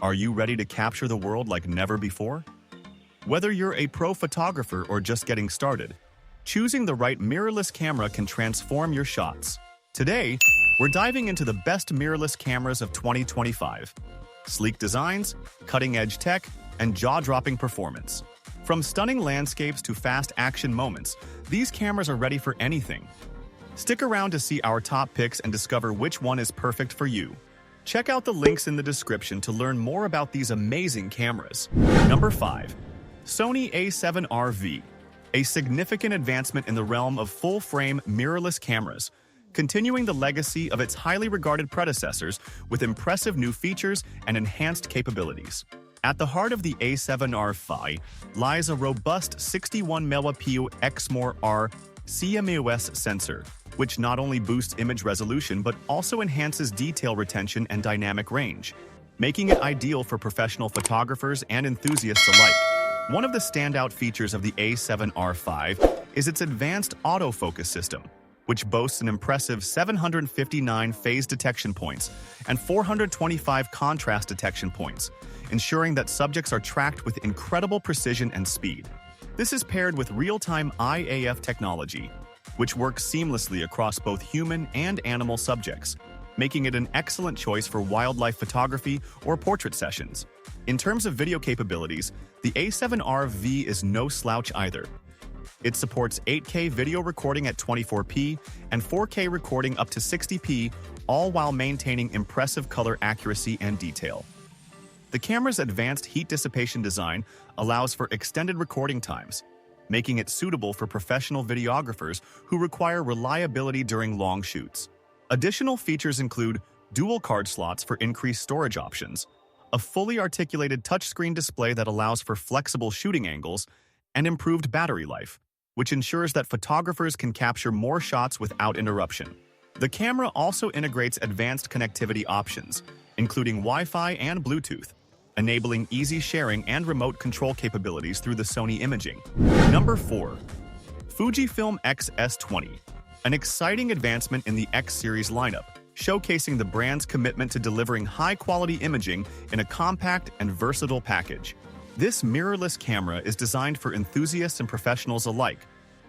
Are you ready to capture the world like never before? Whether you're a pro photographer or just getting started, choosing the right mirrorless camera can transform your shots. Today, we're diving into the best mirrorless cameras of 2025. Sleek designs, cutting-edge tech, and jaw-dropping performance. From stunning landscapes to fast action moments, these cameras are ready for anything. Stick around to see our top picks and discover which one is perfect for you. Check out the links in the description to learn more about these amazing cameras. Number 5. Sony A7RV, a significant advancement in the realm of full-frame mirrorless cameras, continuing the legacy of its highly regarded predecessors with impressive new features and enhanced capabilities. At the heart of the A7RV lies a robust 61MP Exmor-R CMOS sensor, which not only boosts image resolution but also enhances detail retention and dynamic range, making it ideal for professional photographers and enthusiasts alike. One of the standout features of the A7RV is its advanced autofocus system, which boasts an impressive 759 phase detection points and 425 contrast detection points, ensuring that subjects are tracked with incredible precision and speed. This is paired with real-time IAF technology, which works seamlessly across both human and animal subjects, making it an excellent choice for wildlife photography or portrait sessions. In terms of video capabilities, the A7RV is no slouch either. It supports 8K video recording at 24p and 4K recording up to 60p, all while maintaining impressive color accuracy and detail. The camera's advanced heat dissipation design allows for extended recording times, making it suitable for professional videographers who require reliability during long shoots. Additional features include dual card slots for increased storage options, a fully articulated touchscreen display that allows for flexible shooting angles, and improved battery life, which ensures that photographers can capture more shots without interruption. The camera also integrates advanced connectivity options, including Wi-Fi and Bluetooth, enabling easy sharing and remote control capabilities through the Sony imaging. Number 4. Fujifilm X-S20, an exciting advancement in the X series lineup, showcasing the brand's commitment to delivering high-quality imaging in a compact and versatile package. This mirrorless camera is designed for enthusiasts and professionals alike,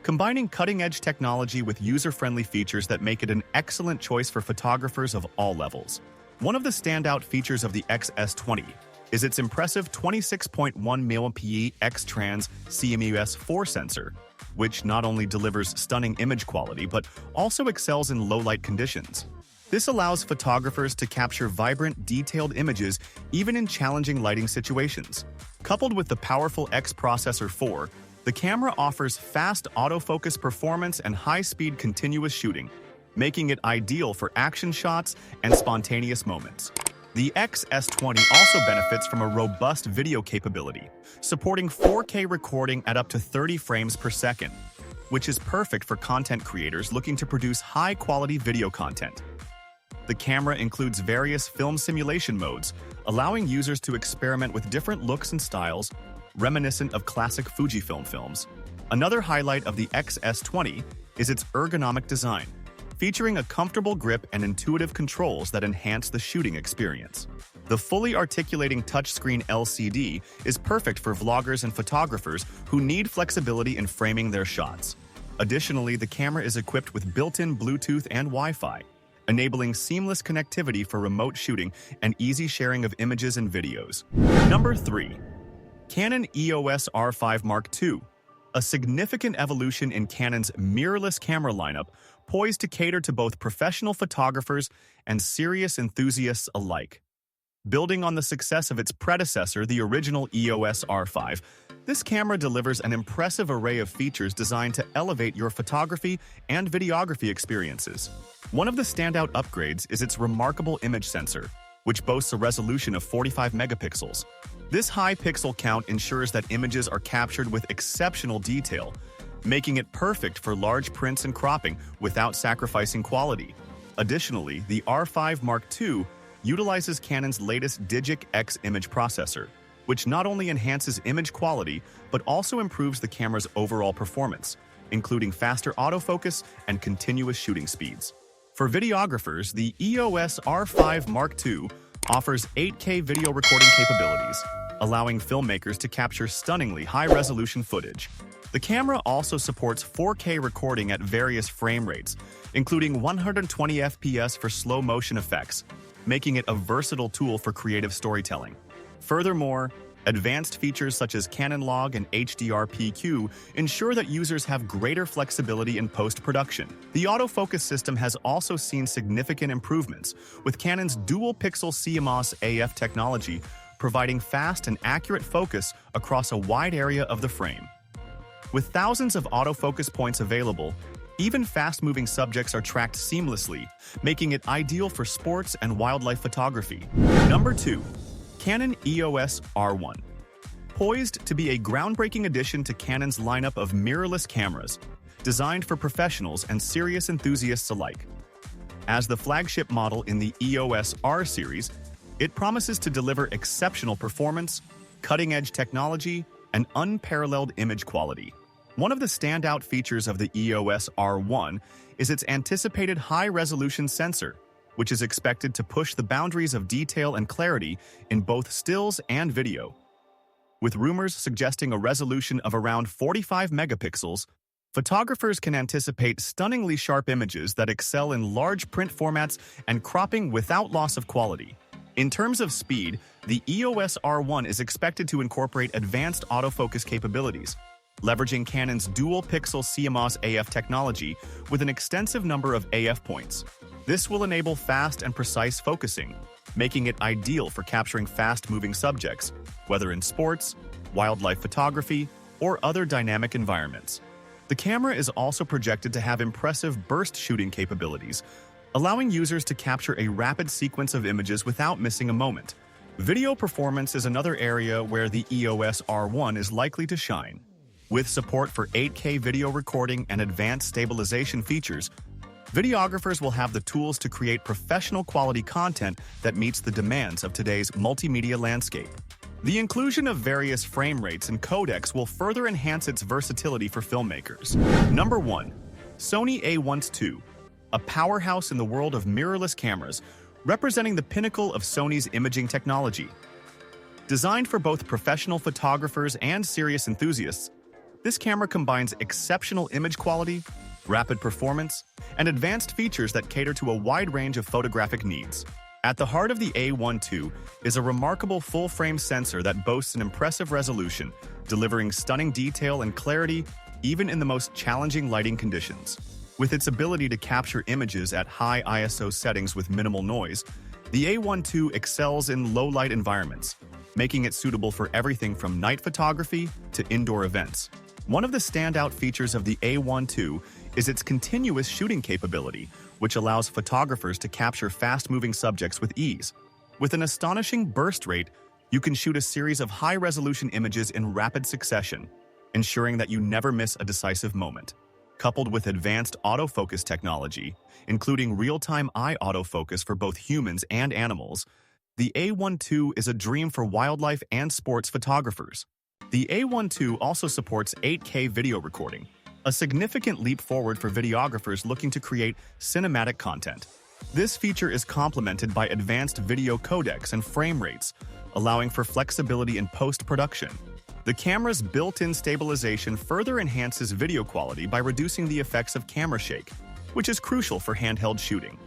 combining cutting-edge technology with user-friendly features that make it an excellent choice for photographers of all levels. One of the standout features of the X-S20 is its impressive 26.1mm X-Trans CMOS 4 sensor, which not only delivers stunning image quality but also excels in low-light conditions. This allows photographers to capture vibrant, detailed images even in challenging lighting situations. Coupled with the powerful X Processor 4, the camera offers fast autofocus performance and high-speed continuous shooting, making it ideal for action shots and spontaneous moments. The X-S20 also benefits from a robust video capability, supporting 4K recording at up to 30 frames per second, which is perfect for content creators looking to produce high-quality video content. The camera includes various film simulation modes, allowing users to experiment with different looks and styles, reminiscent of classic Fujifilm films. Another highlight of the X-S20 is its ergonomic design, featuring a comfortable grip and intuitive controls that enhance the shooting experience. The fully articulating touchscreen LCD is perfect for vloggers and photographers who need flexibility in framing their shots. Additionally, the camera is equipped with built-in Bluetooth and Wi-Fi, enabling seamless connectivity for remote shooting and easy sharing of images and videos. Number 3. Canon EOS R5 Mark II, a significant evolution in Canon's mirrorless camera lineup, poised to cater to both professional photographers and serious enthusiasts alike. Building on the success of its predecessor, the original EOS R5, this camera delivers an impressive array of features designed to elevate your photography and videography experiences. One of the standout upgrades is its remarkable image sensor, which boasts a resolution of 45 megapixels. This high pixel count ensures that images are captured with exceptional detail, making it perfect for large prints and cropping without sacrificing quality. Additionally, the R5 Mark II utilizes Canon's latest Digic X image processor, which not only enhances image quality but also improves the camera's overall performance, including faster autofocus and continuous shooting speeds. For videographers, the EOS R5 Mark II offers 8K video recording capabilities, allowing filmmakers to capture stunningly high-resolution footage. The camera also supports 4K recording at various frame rates, including 120 FPS for slow-motion effects, making it a versatile tool for creative storytelling. Furthermore, advanced features such as Canon Log and HDR-PQ ensure that users have greater flexibility in post-production. The autofocus system has also seen significant improvements, with Canon's dual-pixel CMOS AF technology providing fast and accurate focus across a wide area of the frame. With thousands of autofocus points available, even fast-moving subjects are tracked seamlessly, making it ideal for sports and wildlife photography. Number 2. Canon EOS R1. Poised to be a groundbreaking addition to Canon's lineup of mirrorless cameras, designed for professionals and serious enthusiasts alike. As the flagship model in the EOS R series, it promises to deliver exceptional performance, cutting-edge technology, and unparalleled image quality. One of the standout features of the EOS R1 is its anticipated high-resolution sensor, which is expected to push the boundaries of detail and clarity in both stills and video. With rumors suggesting a resolution of around 45 megapixels, photographers can anticipate stunningly sharp images that excel in large print formats and cropping without loss of quality. In terms of speed, the EOS R1 is expected to incorporate advanced autofocus capabilities, leveraging Canon's dual-pixel CMOS AF technology with an extensive number of AF points. This will enable fast and precise focusing, making it ideal for capturing fast-moving subjects, whether in sports, wildlife photography, or other dynamic environments. The camera is also projected to have impressive burst shooting capabilities, allowing users to capture a rapid sequence of images without missing a moment. Video performance is another area where the EOS R1 is likely to shine. With support for 8K video recording and advanced stabilization features, videographers will have the tools to create professional quality content that meets the demands of today's multimedia landscape. The inclusion of various frame rates and codecs will further enhance its versatility for filmmakers. Number 1. Sony A1 II, a powerhouse in the world of mirrorless cameras, representing the pinnacle of Sony's imaging technology. Designed for both professional photographers and serious enthusiasts, this camera combines exceptional image quality, rapid performance, and advanced features that cater to a wide range of photographic needs. At the heart of the A1 II is a remarkable full-frame sensor that boasts an impressive resolution, delivering stunning detail and clarity even in the most challenging lighting conditions. With its ability to capture images at high ISO settings with minimal noise, the A1 II excels in low-light environments, making it suitable for everything from night photography to indoor events. One of the standout features of the A1 II is its continuous shooting capability, which allows photographers to capture fast-moving subjects with ease. With an astonishing burst rate, you can shoot a series of high-resolution images in rapid succession, ensuring that you never miss a decisive moment. Coupled with advanced autofocus technology, including real-time eye autofocus for both humans and animals, the A1 II is a dream for wildlife and sports photographers. The A1 II also supports 8K video recording, a significant leap forward for videographers looking to create cinematic content. This feature is complemented by advanced video codecs and frame rates, allowing for flexibility in post-production. The camera's built-in stabilization further enhances video quality by reducing the effects of camera shake, which is crucial for handheld shooting.